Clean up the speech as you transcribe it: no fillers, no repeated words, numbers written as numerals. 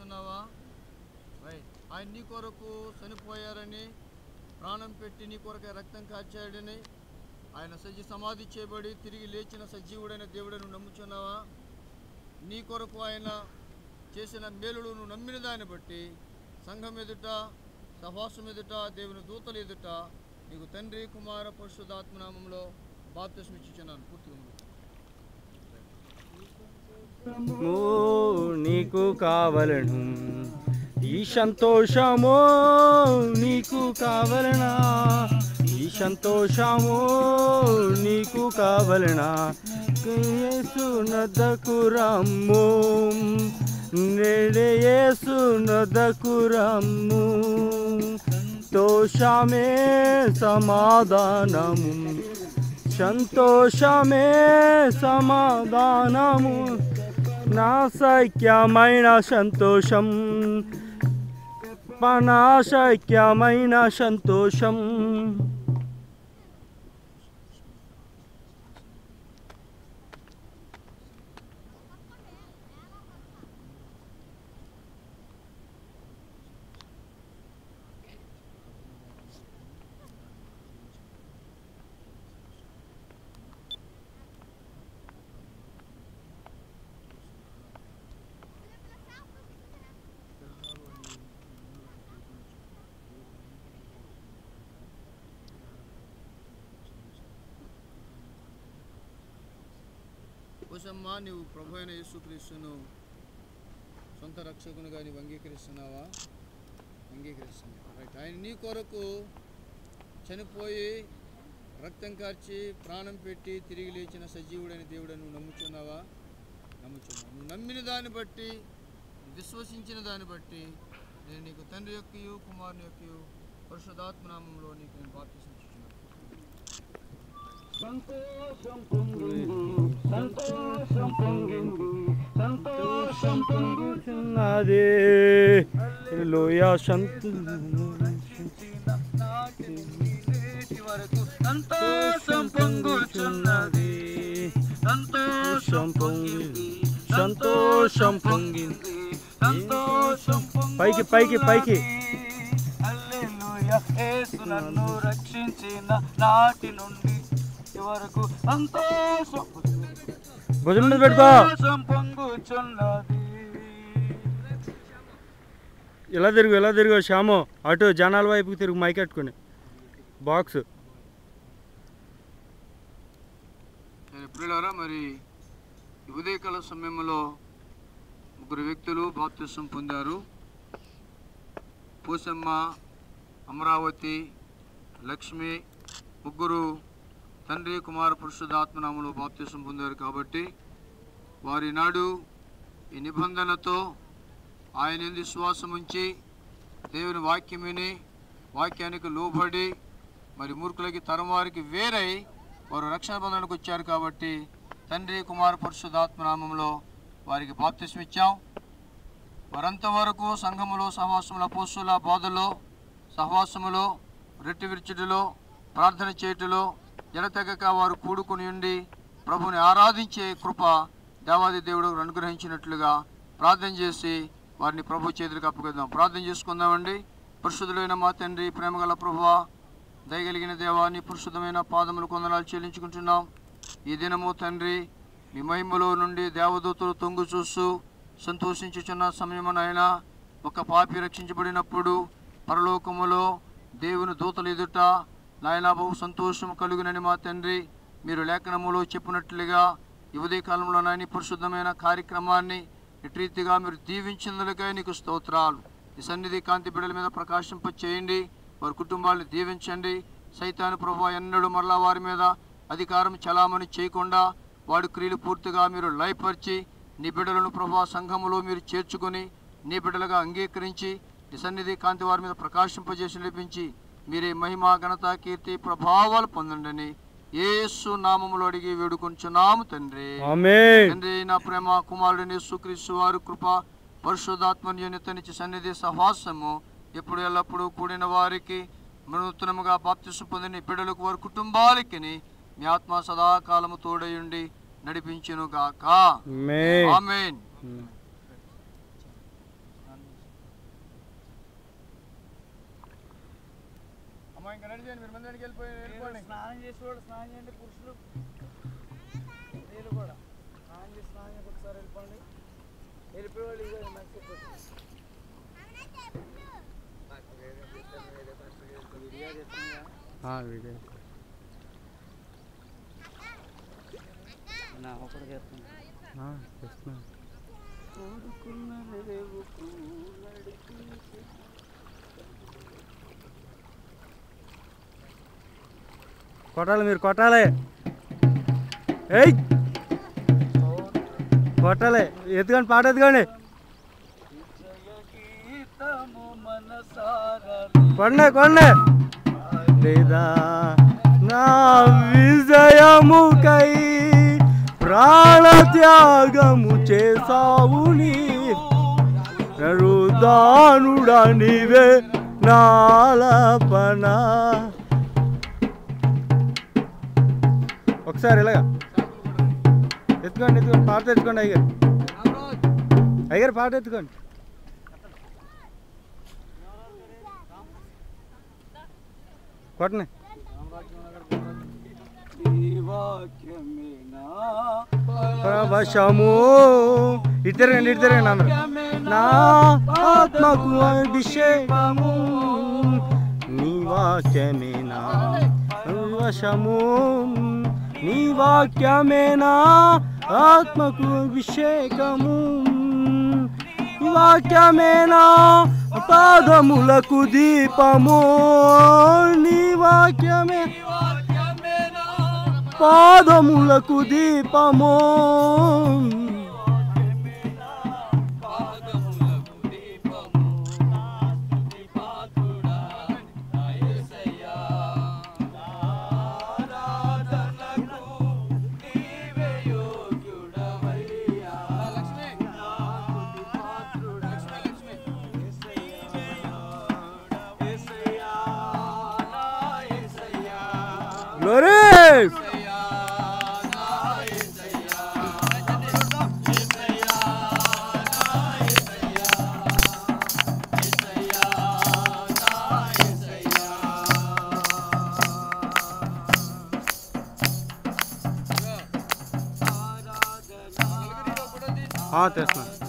నమ్ముచున్నావా? Right. ఆయన నీ కొరకు చనిపోయారని, ప్రాణం పెట్టి నీ కొరకే రక్తం కార్చాడని, ఆయన సమాధి చేయబడి తిరిగి లేచిన సజీవుడైన దేవుడని నమ్ముచున్నావా? నీ కొరకు ఆయన చేసిన మేలులు నువ్వు నమ్మిన దాన్ని బట్టి సంఘం ఎదుట, సహవాసం ఎదుట, దేవుని దూతల ఎదుట నీకు తండ్రి, కుమార, పరిశుద్ధాత్మ నామములో బాప్తిస్మం ఇచ్చుచున్నాను. పూర్తిగా నీకు కావలను ఈ సంతోషము, నీకు కావలనా ఈ సంతోషము, నీకు కావలనా యేసు నద్దకు రమ్ము, నేడే యేసు నద్దకు రమ్ము. సంతోషమే సమాధానము, సంతోషమే సమాధానము, నా సఖ్యమైన సంతోషం, నా సఖ్యమైన సంతోషం. కోసమ్మా, నీవు ప్రభు అయిన యేసుక్రీస్తును సొంత రక్షకునిగా నీవు అంగీకరిస్తున్నావా? అంగీకరిస్తున్నా. రైట్. ఆయన నీ కొరకు చనిపోయి రక్తం కార్చి ప్రాణం పెట్టి తిరిగి లేచిన సజీవుడైన దేవుడని నువ్వు నమ్ముచున్నావా? నమ్ముచున్నావు. నువ్వు నమ్మిన దాన్ని బట్టి, విశ్వసించిన దాన్ని బట్టి నేను నీకు తండ్రి యొక్కయు, కుమారుని యొక్కయు, పరిశుద్ధాత్మ నామములో నీకు నేను బాప్తిస్మం ఇచ్చుచున్నాను. సంతోషం పొంగింది, సంతోషం పొంగింది, సంతోషం పొంగుచున్నది. హల్లెలూయా. సంతోషం పొంగుచున్నది, సంతోషం పొంగింది, సంతోషం పొంగింది, సంతోషం పైకి పైకి పైకి. హల్లెలూయా. యేసు నన్ను రక్షించిన నాటి నుండి వరకు సంతోషం భుజం మీద పెట్టుకో. ఎలా తిరుగు శ్యాము, అటు జనాల వైపుకి తిరుగు, మైక్ కట్టుకుని బాక్స్. ప్రియులారా, మరి ఉదయకాల సమయంలో ముగ్గురు వ్యక్తులు బాప్తిస్మం పొందారు. పూసమ్మ, అమరావతి, లక్ష్మి ముగ్గురు తండ్రి, కుమార, పరిశుద్ధాత్మనామములో బాప్తిస్మం పొందారు. కాబట్టి వారి నాడు ఈ నిబంధనతో ఆయన యందు విశ్వాసం ఉంచి దేవుని వాక్యం విని వాక్యానికి లోబడి మరి మూర్ఖులకి తరం వారికి వేరై వారు రక్షణ బంధనానికి వచ్చారు. కాబట్టి తండ్రి, కుమార, పరిశుద్ధాత్మనామములో వారికి బాప్తిస్మం ఇచ్చాం. వారంతవరకు సంఘములో, సహవాసములో, అపోస్తుల బోధలో, సహవాసములో, రెట్టి విరుచుటిలో, ప్రార్థన చేయుటలో ఎడతెగక వారు కూడుకుని ఉండి ప్రభుని ఆరాధించే కృప దేవాది దేవుడు అనుగ్రహించినట్లుగా ప్రార్థన చేసి వారిని ప్రభు చేతులకు అప్పగిద్దాం. ప్రార్థన చేసుకుందామండి. పరిశుద్ధులైన మా తండ్రి, ప్రేమగల ప్రభువా, దయగలిగిన దేవాన్ని పరిశుద్ధమైన పాదములు కొందనాలు చెల్లించుకుంటున్నాం. ఈ దినము తండ్రి మీ మహిమలో నుండి దేవదూతలు తొంగు చూస్తూ సంతోషించుచున్న సమయమునైన ఒక పాపి రక్షించబడినప్పుడు పరలోకములో దేవుని దూతలు ఎదుట నాయనా బహు సంతోషం కలుగునని మా తండ్రి మీరు లేఖనములో చెప్పినట్లుగా ఈ ఉదయకాలంలో నాయని పరిశుద్ధమైన కార్యక్రమాన్ని ఇట్రీతిగా మీరు దీవించినందులకై నీకు స్తోత్రాలు. ఈ సన్నిధి కాంతి బిడ్డల మీద ప్రకాశింప చేయండి, వారి కుటుంబాలను దీవించండి. సైతాను ప్రభువా ఎన్నడూ మరలా వారి మీద అధికారం చలామణి చేయకుండా వాడి క్రియలు పూర్తిగా మీరు లయపరిచి నీ బిడ్డలను ప్రభువా సంఘములో మీరు చేర్చుకొని నీ బిడ్డలుగా అంగీకరించి ఈ సన్నిధి కాంతి వారి మీద ప్రకాశింపజేసి నిలిపించి మీరే మహిమ, ఘనత, కీర్తి, ప్రభావాలు పొందండి. యేసు నామములో అడిగి వేడుకొంచున్నాము తండ్రి. ఆమేన్. తండ్రి నా ప్రేమ కుమారుడిని యేసుక్రీస్తు వారి కృప పరిశుద్ధాత్మనిత సన్నిధి సహవాసము ఎప్పుడు ఎల్లప్పుడూ కూడిన వారికి నూతనముగా బాప్తిస్మం పొందిన బిడ్డలకు వారి కుటుంబాలకి మీ ఆత్మ సదాకాలము తోడయుండి నడిపించును గాక. ఆమేన్. అమ్మా ఇంకా రెడీ చేయండి, మీరు మంది వెళ్ళిపోండి. స్నానం చేసేవాళ్ళు స్నానం చేయండి, పురుషులు వీళ్ళు కూడా స్నానం చేసి ఒకసారి వెళ్ళిపోండి. వెళ్ళిపోయేవాళ్ళు ఇదే వీడియో ఒకటి చేస్తున్నా కొట్టాలి, మీరు కొట్టాలి. ఏయ్ కొట్టాలి, ఎత్తుకోండి, పాట ఎత్తుకోండి. కొండే కొండే లేదా నా విజయముకై ప్రాణత్యాగము చేసావు నరుదానుడా నీవే నాలపన. ఒకసారి ఇలాగా ఎత్తుకోండి, పాట తెచ్చుకోండి. అయ్యారు పాట ఎత్తుకోండి. కొట్టనే ప్రవశము ఇద్దరండి అందరు. నా ఆత్మకు అభిషేకము నీ వాక్యమేనా ప్రవశము, నీ వాక్యమేనా ఆత్మకు అభిషేకము, నీ వాక్యమేనా పాదములకు దీపము, నీ వాక్యమే పాదములకు దీపము. Glorious! हाँ तेरे